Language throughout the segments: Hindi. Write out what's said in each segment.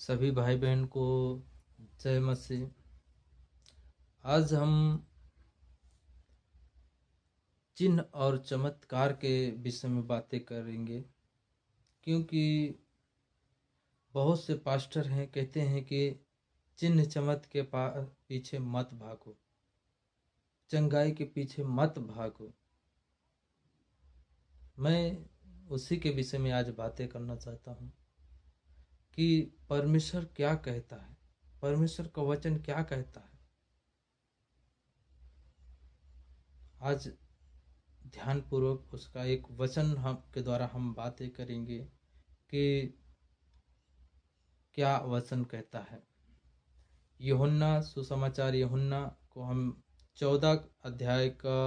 सभी भाई बहन को जय मसीह। आज हम चिन्ह और चमत्कार के विषय में बातें करेंगे, क्योंकि बहुत से पास्टर हैं कहते हैं कि चिन्ह चमत्कार के पीछे मत भागो, चंगाई के पीछे मत भागो। मैं उसी के विषय में आज बातें करना चाहता हूँ कि परमेश्वर क्या कहता है, परमेश्वर का वचन क्या कहता है। आज ध्यानपूर्वक उसका एक वचन हम के द्वारा हम बातें करेंगे कि क्या वचन कहता है। यूहन्ना सुसमाचार यूहन्ना को हम 14 अध्याय का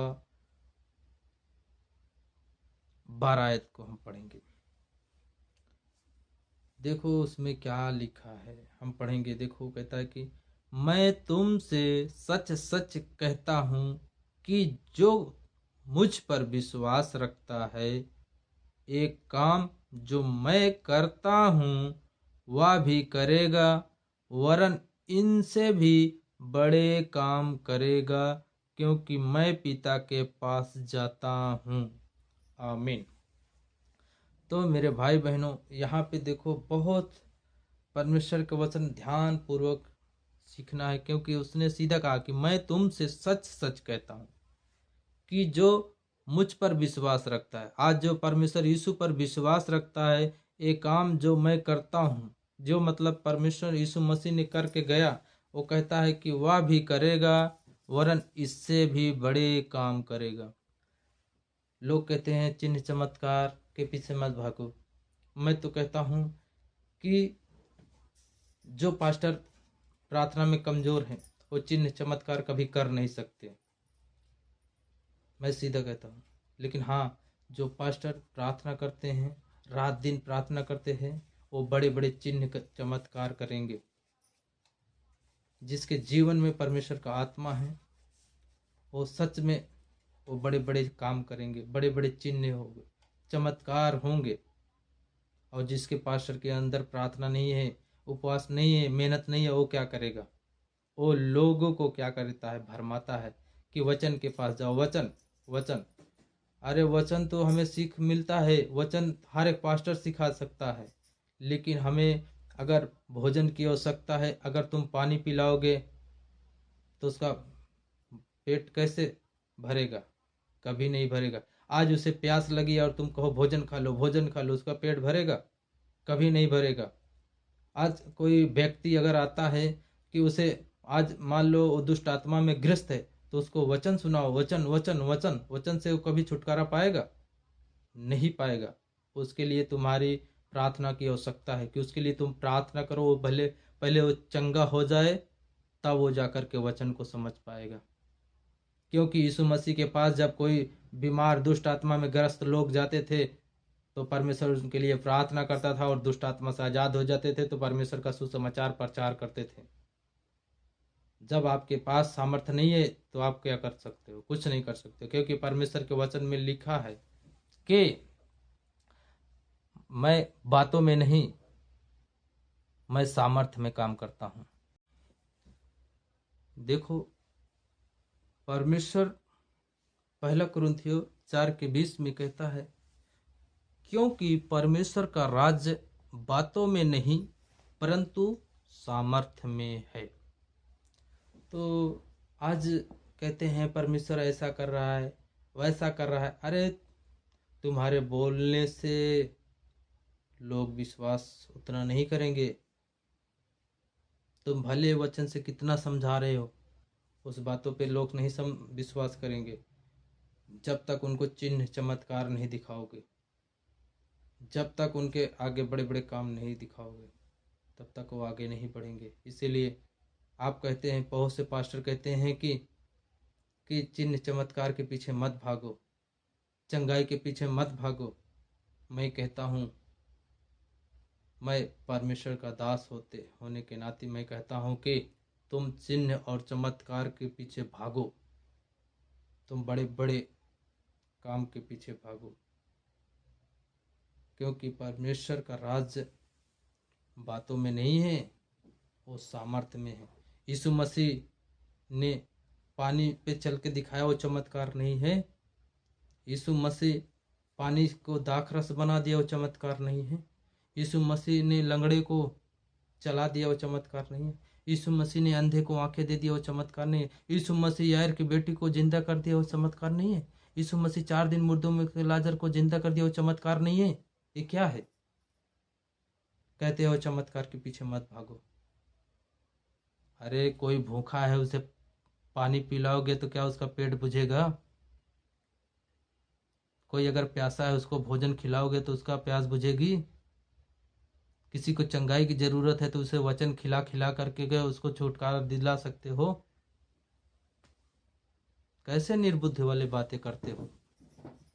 12 आयत को हम पढ़ेंगे। देखो उसमें क्या लिखा है, हम पढ़ेंगे। देखो कहता है कि मैं तुमसे सच सच कहता हूँ कि जो मुझ पर विश्वास रखता है, एक काम जो मैं करता हूँ वह भी करेगा, वरन इनसे भी बड़े काम करेगा, क्योंकि मैं पिता के पास जाता हूँ। आमीन। तो मेरे भाई बहनों, यहाँ पे देखो बहुत परमेश्वर का वचन ध्यान पूर्वक सीखना है, क्योंकि उसने सीधा कहा कि मैं तुमसे सच सच कहता हूँ कि जो मुझ पर विश्वास रखता है, आज जो परमेश्वर यीशु पर विश्वास रखता है, एक काम जो मैं करता हूँ, जो मतलब परमेश्वर यीशु मसीह ने करके गया, वो कहता है कि वह भी करेगा, वरन इससे भी बड़े काम करेगा। लोग कहते हैं चिन्ह चमत्कार के पीछे मत भागो। मैं तो कहता हूँ कि जो पास्टर प्रार्थना में कमजोर हैं वो चिन्ह चमत्कार कभी कर नहीं सकते, मैं सीधा कहता हूँ। लेकिन हाँ, जो पास्टर प्रार्थना करते हैं, रात दिन प्रार्थना करते हैं, वो बड़े बड़े चिन्ह चमत्कार करेंगे। जिसके जीवन में परमेश्वर का आत्मा है, वो सच में वो बड़े बड़े काम करेंगे, बड़े बड़े चिन्ह होंगे, चमत्कार होंगे। और जिसके पास्टर के अंदर प्रार्थना नहीं है, उपवास नहीं है, मेहनत नहीं है, वो क्या करेगा? वो लोगों को क्या करता है? भरमाता है कि वचन के पास जाओ। वचन वचन, अरे वचन तो हमें सीख मिलता है, वचन हर एक पास्टर सिखा सकता है। लेकिन हमें अगर भोजन की आवश्यकता है, अगर तुम पानी पिलाओगे तो उसका पेट कैसे भरेगा? कभी नहीं भरेगा। आज उसे प्यास लगी और तुम कहो भोजन खा लो, भोजन खा लो, उसका पेट भरेगा? कभी नहीं भरेगा। आज कोई व्यक्ति अगर आता है कि उसे आज मान लो वो दुष्ट आत्मा में ग्रस्त है, तो उसको वचन सुनाओ, वचन वचन वचन, वचन से वो कभी छुटकारा पाएगा? नहीं पाएगा। उसके लिए तुम्हारी प्रार्थना की आवश्यकता है कि उसके लिए तुम प्रार्थना करो, वो भले पहले वो चंगा हो जाए, तब वो जाकर के वचन को समझ पाएगा। क्योंकि यीशु मसीह के पास जब कोई बीमार दुष्ट आत्मा में ग्रस्त लोग जाते थे, तो परमेश्वर उनके लिए प्रार्थना करता था और दुष्ट आत्मा से आजाद हो जाते थे, तो परमेश्वर का सुसमाचार प्रचार करते थे। जब आपके पास सामर्थ्य नहीं है तो आप क्या कर सकते हो? कुछ नहीं कर सकते, क्योंकि परमेश्वर के वचन में लिखा है कि मैं बातों में नहीं, मैं सामर्थ्य में काम करता हूं। देखो परमेश्वर 1 कुरिन्थियों 4:20 में कहता है, क्योंकि परमेश्वर का राज्य बातों में नहीं परंतु सामर्थ्य में है। तो आज कहते हैं परमेश्वर ऐसा कर रहा है, वैसा कर रहा है। अरे तुम्हारे बोलने से लोग विश्वास उतना नहीं करेंगे। तुम भले वचन से कितना समझा रहे हो, उस बातों पे लोग नहीं विश्वास करेंगे जब तक उनको चिन्ह चमत्कार नहीं दिखाओगे, जब तक उनके आगे बड़े बड़े काम नहीं दिखाओगे, तब तक वो आगे नहीं बढ़ेंगे। इसीलिए आप कहते हैं, बहुत से पास्टर कहते हैं कि चिन्ह चमत्कार के पीछे मत भागो, चंगाई के पीछे मत भागो। मैं कहता हूँ, मैं परमेश्वर का दास होने के नाते मैं कहता हूँ कि तुम चिन्ह और चमत्कार के पीछे भागो, तुम बड़े बड़े काम के पीछे भागो, क्योंकि परमेश्वर का राज्य बातों में नहीं है, वो सामर्थ्य में है। यीशु मसीह ने पानी पे चल के दिखाया, वो चमत्कार नहीं है। यीशु मसीह पानी को दाखरस बना दिया, वो चमत्कार नहीं है। यीशु मसीह ने लंगड़े को चला दिया, वो चमत्कार नहीं है। यीशु मसीह ने अंधे को आंखें दे दिया, वो चमत्कार नहीं है। यीशु मसीह यायर की बेटी को जिंदा कर दिया, वो चमत्कार नहीं है। यीशु मसीह 4 दिन मुर्दों में लाजर को जिंदा कर दिया, वो चमत्कार नहीं है। ये क्या है? कहते हो चमत्कार के पीछे मत भागो। अरे कोई भूखा है, उसे पानी पिलाओगे तो क्या उसका पेट बुझेगा? कोई अगर प्यासा है, उसको भोजन खिलाओगे तो उसका प्यास बुझेगी? किसी को चंगाई की जरूरत है तो उसे वचन खिला खिला करके गए उसको छुटकारा दिला सकते हो? कैसे निर्बुद्ध वाली बातें करते हो?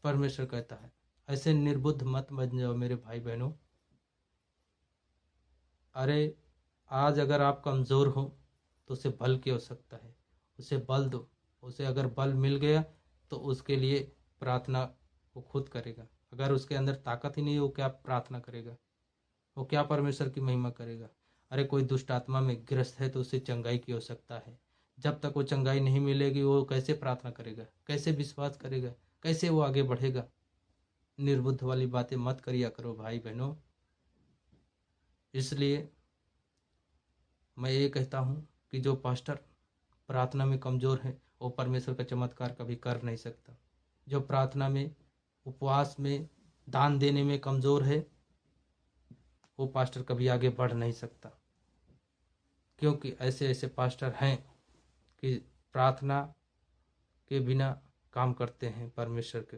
परमेश्वर कहता है ऐसे निर्बुद्ध मत बन जाओ मेरे भाई बहनों। अरे आज अगर आप कमज़ोर हो तो उसे बल की आवश्यकता है, उसे बल दो। उसे अगर बल मिल गया तो उसके लिए प्रार्थना वो खुद करेगा। अगर उसके अंदर ताकत ही नहीं है, वो क्या प्रार्थना करेगा? वो क्या परमेश्वर की महिमा करेगा? अरे कोई दुष्ट आत्मा में ग्रस्त है तो उसे चंगाई की आवश्यकता है। जब तक वो चंगाई नहीं मिलेगी वो कैसे प्रार्थना करेगा, कैसे विश्वास करेगा, कैसे वो आगे बढ़ेगा? निर्बुद्ध वाली बातें मत करिया करो भाई बहनों। इसलिए मैं ये कहता हूँ कि जो पास्टर प्रार्थना में कमज़ोर है वो परमेश्वर का चमत्कार कभी कर नहीं सकता। जो प्रार्थना में, उपवास में, दान देने में कमज़ोर है वो पास्टर कभी आगे बढ़ नहीं सकता। क्योंकि ऐसे ऐसे पास्टर हैं कि प्रार्थना के बिना काम करते हैं परमेश्वर के,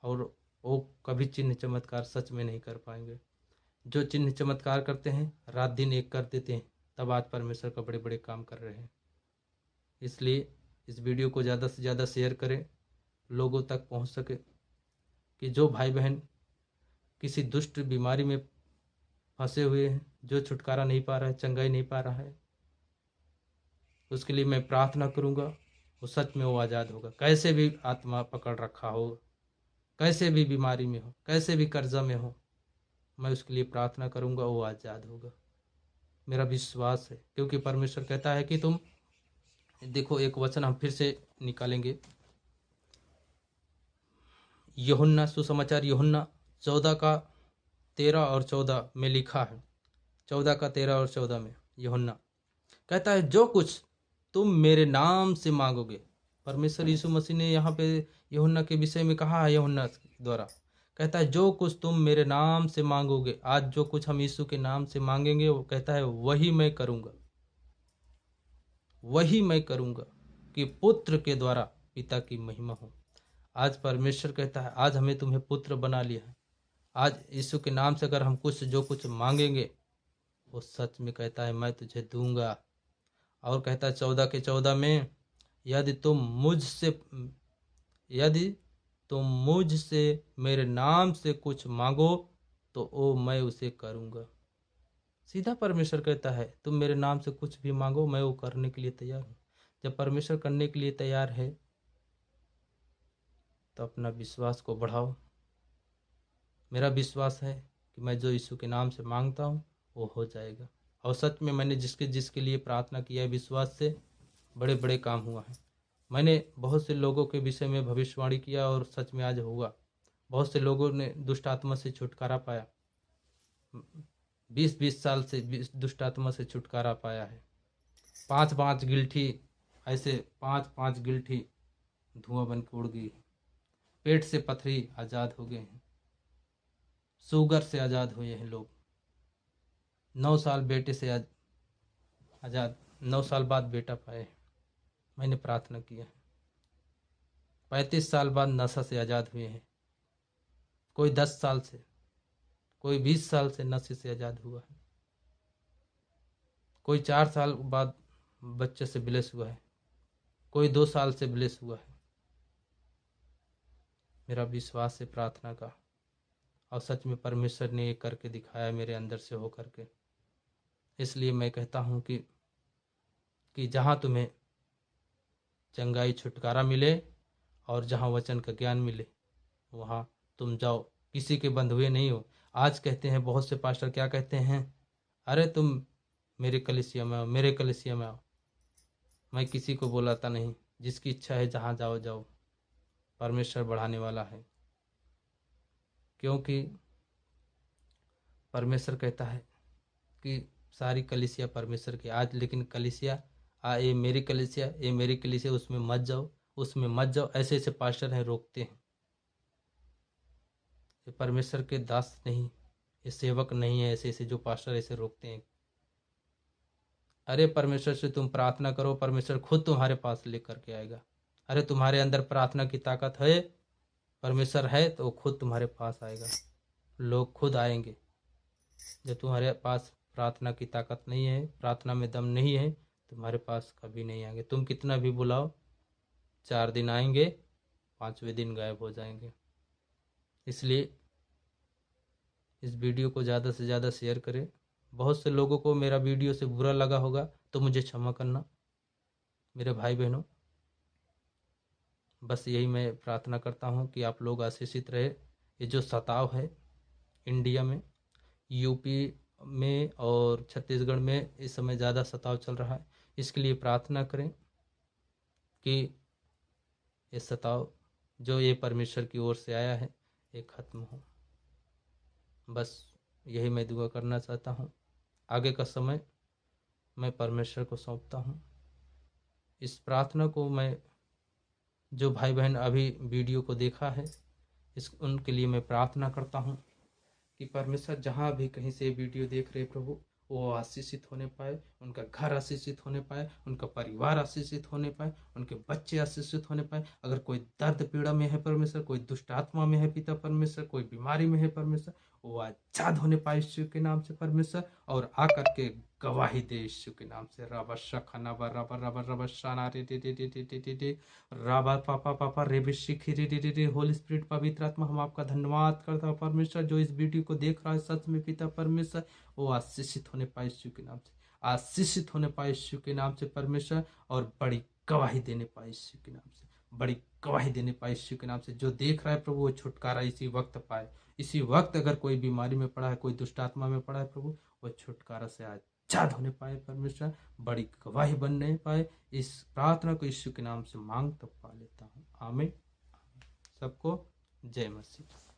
और वो कभी चिन्ह चमत्कार सच में नहीं कर पाएंगे। जो चिन्ह चमत्कार करते हैं रात दिन एक कर देते हैं, तब आज परमेश्वर का बड़े बड़े काम कर रहे हैं। इसलिए इस वीडियो को ज़्यादा से ज़्यादा शेयर करें, लोगों तक पहुंच सके, कि जो भाई बहन किसी दुष्ट बीमारी में फंसे हुए हैं, जो छुटकारा नहीं पा रहा है, चंगाई नहीं पा रहा है, उसके लिए मैं प्रार्थना करूंगा। वो सच में वो आज़ाद होगा। कैसे भी आत्मा पकड़ रखा हो, कैसे भी बीमारी में हो, कैसे भी कर्जा में हो, मैं उसके लिए प्रार्थना करूंगा, वो आज़ाद होगा। मेरा विश्वास है, क्योंकि परमेश्वर कहता है कि तुम देखो, एक वचन हम फिर से निकालेंगे। यूहन्ना सुसमाचार यूहन्ना 14 का 13 और 14 में लिखा है। 14 का 13 और 14 में यूहन्ना कहता है, जो कुछ तुम मेरे नाम से मांगोगे। परमेश्वर यीशु मसीह ने यहाँ पे यूहन्ना के विषय में कहा है, यूहन्ना द्वारा कहता है जो कुछ तुम मेरे नाम से मांगोगे। आज जो कुछ हम यीशु के नाम से मांगेंगे, वो कहता है वही मैं करूँगा, वही मैं करूँगा, कि पुत्र के द्वारा पिता की महिमा हो। आज परमेश्वर कहता है आज हमें तुम्हें पुत्र बना लिया है। आज यीशु के नाम से अगर हम कुछ जो कुछ मांगेंगे, वो सच में कहता है मैं तुझे दूंगा। और कहता है 14 के 14 में, यदि तुम मुझसे मेरे नाम से कुछ मांगो तो वो मैं उसे करूँगा। सीधा परमेश्वर कहता है तुम मेरे नाम से कुछ भी मांगो, मैं वो करने के लिए तैयार हूँ। जब परमेश्वर करने के लिए तैयार है तो अपना विश्वास को बढ़ाओ। मेरा विश्वास है कि मैं जो यीशु के नाम से मांगता हूँ वो हो जाएगा। और सच में मैंने जिसके लिए प्रार्थना किया है, विश्वास से बड़े बड़े काम हुआ है। मैंने बहुत से लोगों के विषय में भविष्यवाणी किया और सच में आज हुआ। बहुत से लोगों ने दुष्ट आत्मा से छुटकारा पाया। 20-20 साल से दुष्ट आत्मा से छुटकारा पाया है। 5-5 गिलठी, ऐसे 5-5 गिलठी धुआं बन के उड़ गई। पेट से पथरी आज़ाद हो गए हैं। शुगर से आज़ाद हुए हैं लोग। 9 साल बेटे से आज़ाद, 9 साल बाद बेटा पाए। मैंने प्रार्थना किया। 35 साल बाद नशा से आज़ाद हुए हैं। कोई 10 साल से, कोई 20 साल से नशे से आज़ाद हुआ है। कोई 4 साल बाद बच्चे से ब्लेस हुआ है। कोई 2 साल से ब्लेस हुआ है। मेरा विश्वास है प्रार्थना का, और सच में परमेश्वर ने ये करके दिखाया मेरे अंदर से हो करके। इसलिए मैं कहता हूँ कि जहाँ तुम्हें चंगाई छुटकारा मिले और जहाँ वचन का ज्ञान मिले, वहाँ तुम जाओ। किसी के बंधुए नहीं हो। आज कहते हैं बहुत से पास्टर क्या कहते हैं, अरे तुम मेरे कलीसिया में आओ, मेरे कलीसिया में आओ। मैं किसी को बुलाता नहीं, जिसकी इच्छा है जहाँ जाओ जाओ, परमेश्वर बढ़ाने वाला है। क्योंकि परमेश्वर कहता है कि सारी कलीसिया परमेश्वर की। आज लेकिन कलीसिया ये मेरी कलीसिया, ये मेरी कलीसिया, उसमें मत जाओ, उसमें मत जाओ, ऐसे ऐसे पास्टर हैं रोकते हैं। ये परमेश्वर के दास नहीं, ये सेवक नहीं है, ऐसे ऐसे जो पास्टर ऐसे रोकते हैं। अरे परमेश्वर से तुम प्रार्थना करो, परमेश्वर खुद तुम्हारे पास लेकर के आएगा। अरे तुम्हारे अंदर प्रार्थना की ताकत है, परमेश्वर है तो खुद तुम्हारे पास आएगा। लोग खुद आएंगे। जब तुम्हारे पास प्रार्थना की ताकत नहीं है, प्रार्थना में दम नहीं है, तुम्हारे पास कभी नहीं आएंगे। तुम कितना भी बुलाओ, 4 दिन आएंगे, 5वें दिन गायब हो जाएंगे। इसलिए इस वीडियो को ज़्यादा से ज़्यादा शेयर करें। बहुत से लोगों को मेरा वीडियो से बुरा लगा होगा तो मुझे क्षमा करना मेरे भाई बहनों। बस यही मैं प्रार्थना करता हूँ कि आप लोग आशीषित रहे। ये जो सताव है इंडिया में, यूपी में और छत्तीसगढ़ में इस समय ज़्यादा सताव चल रहा है, इसके लिए प्रार्थना करें कि ये सताव जो ये परमेश्वर की ओर से आया है ये खत्म हो। बस यही मैं दुआ करना चाहता हूँ। आगे का समय मैं परमेश्वर को सौंपता हूँ। इस प्रार्थना को मैं, जो भाई बहन अभी वीडियो को देखा है, उनके लिए मैं प्रार्थना करता हूँ कि परमेश्वर जहाँ भी कहीं से वीडियो देख रहे प्रभु, वो आशीषित होने पाए, उनका घर आशीषित होने पाए, उनका परिवार आशीषित होने पाए, उनके बच्चे आशीषित होने पाए। अगर कोई दर्द पीड़ा में है परमेश्वर, कोई दुष्ट आत्मा में है पिता परमेश्वर, कोई बीमारी में है परमेश्वर, वो आजाद होने पाए यीशु के नाम से परमेश्वर, और आकर के गवाही दे यीशु के नाम से। रबा शखना रबा रबा रबा शाना रे टे टे टे टे टे टे टे राबा पापा पापा रेबी शिखी रे रे रे। होली स्पिरिट पवित्र आत्मा, हम आपका धन्यवाद करता हूँ परमेश्वर, जो इस वीडियो को देख रहा है सच में पिता परमेश्वर, वो आशीषित होने पाए यीशु के नाम से, आशीषित होने पाए यीशु के नाम से परमेश्वर, और बड़ी गवाही देने पाए यीशु के नाम से, बड़ी गवाही देने पाए यीशु के नाम से। जो देख रहा है प्रभु वो छुटकारा इसी वक्त पाए। इसी वक्त अगर कोई बीमारी में पड़ा है, कोई दुष्ट आत्मा में पड़ा है प्रभु, वो छुटकारा से आजाद होने पाए परमेश्वर, बड़ी गवाही बनने पाए। इस प्रार्थना को यीशु के नाम से मांग तो पा लेता हूँ। आमीन। सबको जय मसीह।